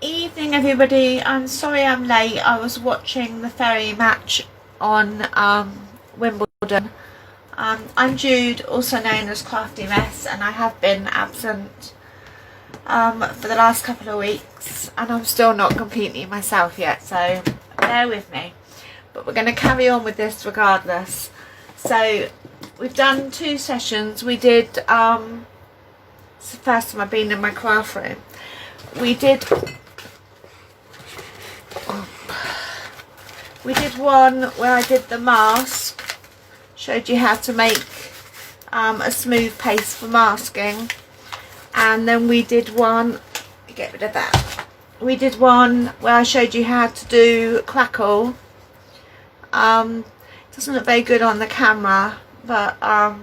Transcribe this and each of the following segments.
Evening everybody, I'm sorry I'm late. I was watching the ferry match on Wimbledon. I'm Jude, also known as Crafty Mess, and I have been absent for the last couple of weeks, and I'm still not completely myself yet, so bear with me. But we're going to carry on with this regardless. So we've done 2 sessions. We did, it's the first time I've been in my craft room. We did one where I did the mask, showed you how to make a smooth paste for masking, and then we did one, get rid of that, we did one where I showed you how to do crackle. It doesn't look very good on the camera, but I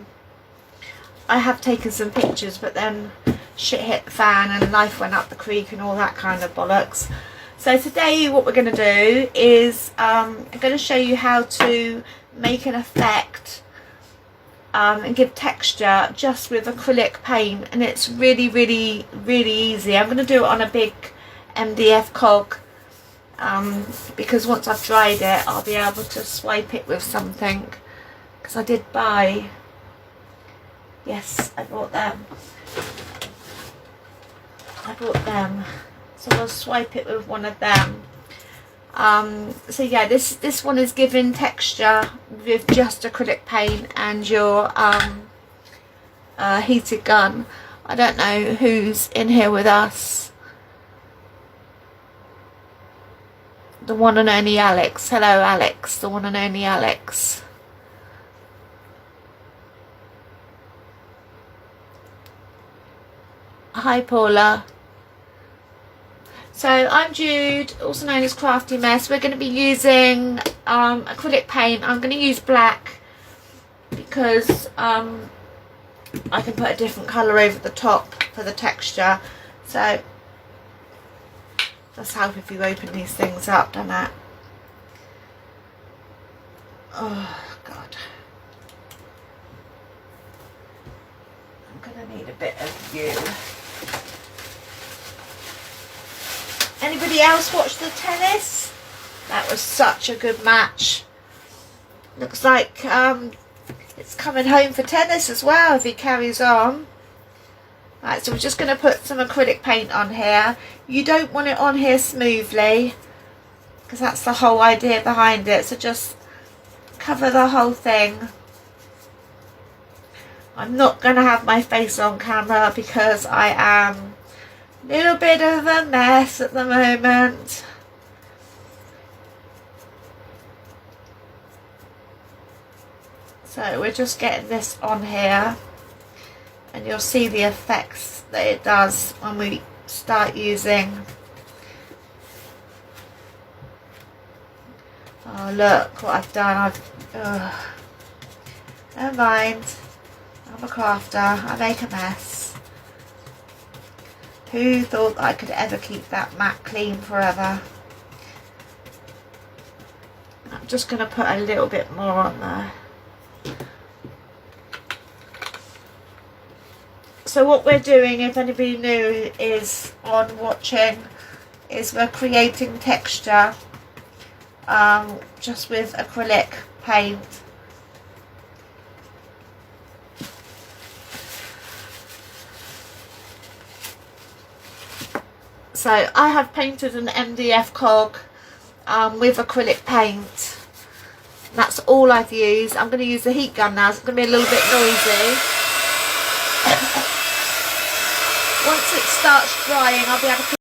have taken some pictures, but then shit hit the fan and life went up the creek and all that kind of bollocks. So today what we're going to do is I'm going to show you how to make an effect and give texture just with acrylic paint, and it's really easy. I'm going to do it on a big MDF cog because once I've dried it I'll be able to swipe it with something, because I did buy, yes, I bought them, so I'll swipe it with one of them. So yeah, this one is giving texture with just acrylic paint and your heated gun. I don't know who's in here with us. The one and only Alex. Hello Alex, the one and only Alex. Hi Paula. So I'm Jude, also known as Crafty Mess. We're going to be using acrylic paint. I'm going to use black because I can put a different colour over the top for the texture. So that's help if you open these things up, doesn't it? Oh God. I'm going to need a bit of you. Anybody else watch the tennis? That was such a good match. Looks like it's coming home for tennis as well if he carries on. Right, so we're just going to put some acrylic paint on here. You don't want it on here smoothly, because that's the whole idea behind it. So just cover the whole thing. I'm not going to have my face on camera because I am little bit of a mess at the moment. So we're just getting this on here, and you'll see the effects that it does when we start using. Oh look what I've done. Never mind, I'm a crafter, I make a mess. Who thought I could ever keep that mat clean forever? I'm just going to put a little bit more on there. So what we're doing, if anybody new is on watching, is we're creating texture just with acrylic paint. So I have painted an MDF cog with acrylic paint. That's all I've used. I'm going to use the heat gun now, so it's going to be a little bit noisy. Once it starts drying, I'll be able to